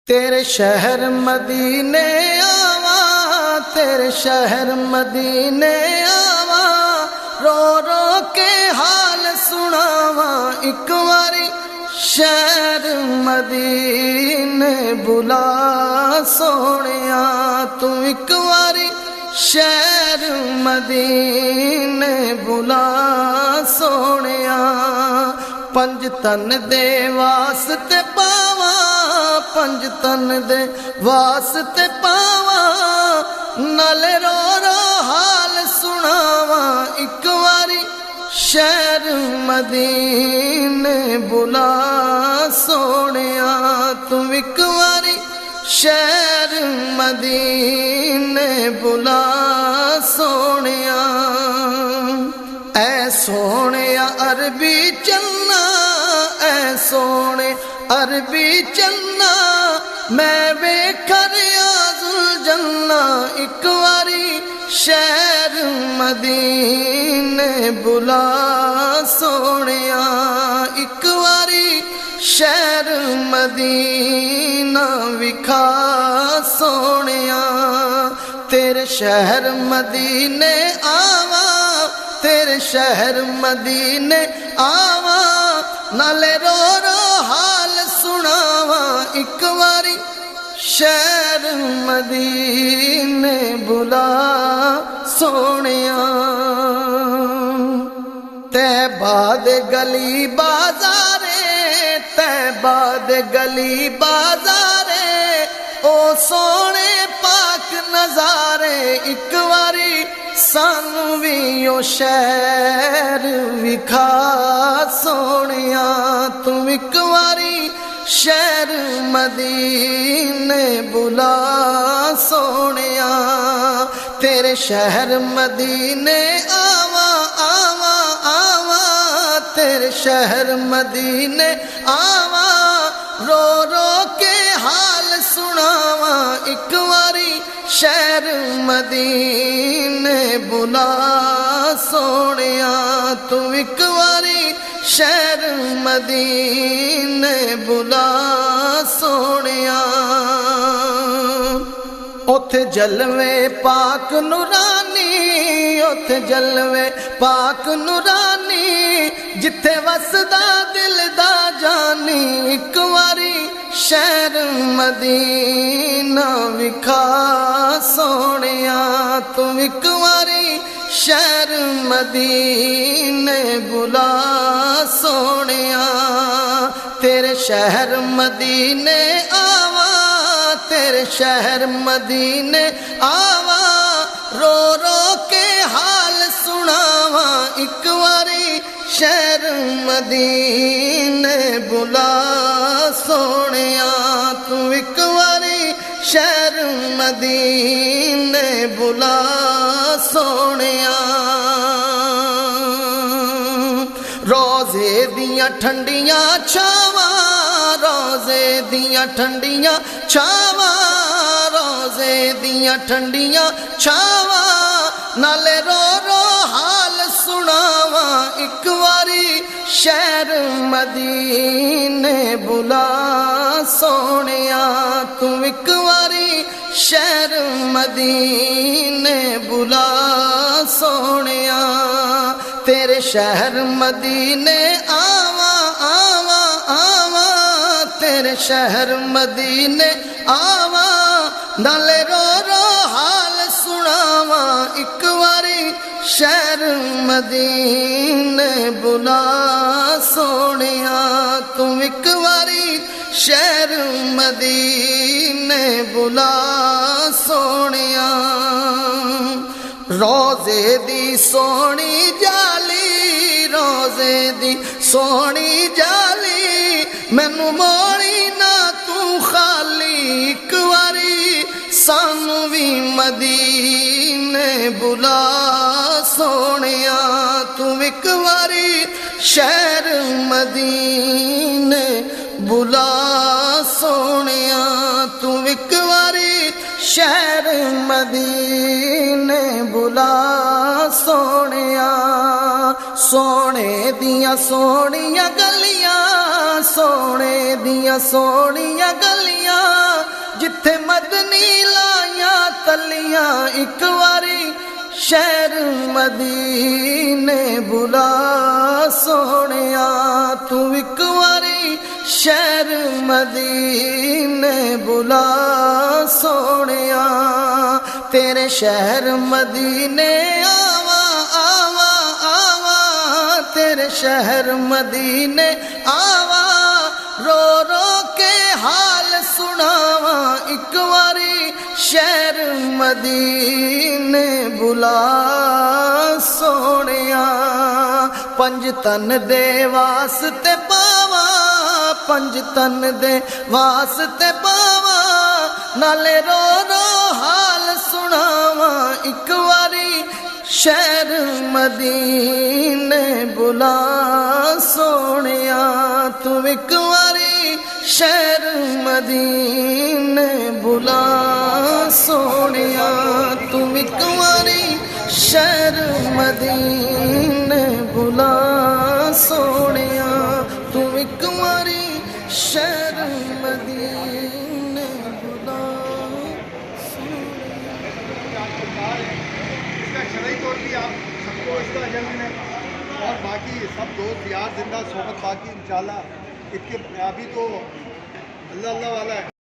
تیرے شہر مدینے آواں، تیرے شہر مدینے آواں، رو رو کے حال سناواں، ایک واری شہر مدینے بلا سونیا، تو ایک واری شہر مدینے بلا سونیا، پنج تن دے واسطے پاواں، پنج تن دے واسطے پاواں، نالے رو رو حال سناواں، ایک واری شہر مدینے بلا سونیا، تم ایک واری شہر مدینے بلا سونیا، اے سونیا عربی چلنا، اے سونے عربی چلنا، میں ویکھا ریاض الجنہ، ایک واری شہر مدینے بلا سونیا، ایک واری شہر مدینہ وکھا سونیا، تیرے شہر مدینے آواں، تیرے شہر مدینے آواں، نالے رو رو حال سناواں، ایک واری شہر مدینے بلا سونیا، طیبہ دے گلی بازارے، طیبہ دے گلی بازارے، او سونے پاک نظارے، ایک واری سانو بھی او شہر وکھا سونیا، تم ایک واری شہر مدینے بلا سونیا، تیرے شہر مدینے آواں آواں آواں، تیرے شہر مدینے آواں، رو رو کے حال سناواں، ایک واری شہر مدینے بلا سونیا، تو ایک واری شہر مدینے بلا سونیا، اوتھے جلوے پاک نورانی، اوتھے جلوے پاک نورانی، جتھے وسدا دل دا جانی، ایک واری شہر مدینہ وکھا سونیا، تم ایک واری شہر مدینے بلا سونیا، تیرے شہر مدینے آواں، تیرے شہر مدینے آواں، رو رو کے حال سناواں، ایک واری شہر مدینے بلا سونیا، تو ایک واری شہر مدینے بلا سونیا، روزے دیاں ٹھنڈیاں چھاواں، روزے دیاں ٹھنڈیاں چھاواں، روزے دیاں ٹھنڈیاں چھاواں، نالے رو رو حال سناواں، ایک واری شہر مدینے بلا سونیا، تم ایک واری شہر مدینے بلا سونیا، تیرے شہر مدینے آواں آواں آواں، تیرے شہر مدینے آواں، نالے رو رو حال سناواں، ایک واری شہر مدینے بلا سونیا، تم ایک واری شہر مدینے بلا سونیا، روزے دی سونی جالی، روزے دی سونی جالی، مینوں موڑی نہ تو خالی، ایک واری سانو بھی مدینے بلا سونیا، تم ایک واری شہر مدینے بلا سونیا، تم ایک واری شہر مدینے بلا سونیا، سونے دیاں سونیاں گلیاں، سونے دیاں سونیاں گلیاں، چلیاں ایک واری شہر مدینے بلا سونیا تو ایک واری شہر مدینے بلا سونیا تیرے شہر مدینے آوا آوا آوا تیرے شہر مدینے آوا رو رو کے حال سناوا ایک واری شہر مدینے بلا سونیا پنج تن دے واسطے پاوا پنج تن دے واسطے پاوا نالے رو رو حال سناوا ایک واری شہر مدینے بلا سونیا تو ایک واری شہر مدینے بلا سونیا تو ایک واری شہر مدینے بلا سونیا تو ایک واری شہر مدینے بلا شرعی طور بھی آپ سب کو اس کا اجر ملے اور باقی سب دوست یار زندہ صحبت باقی انشاءاللہ ابھی تو اللہ اللہ والا ہے.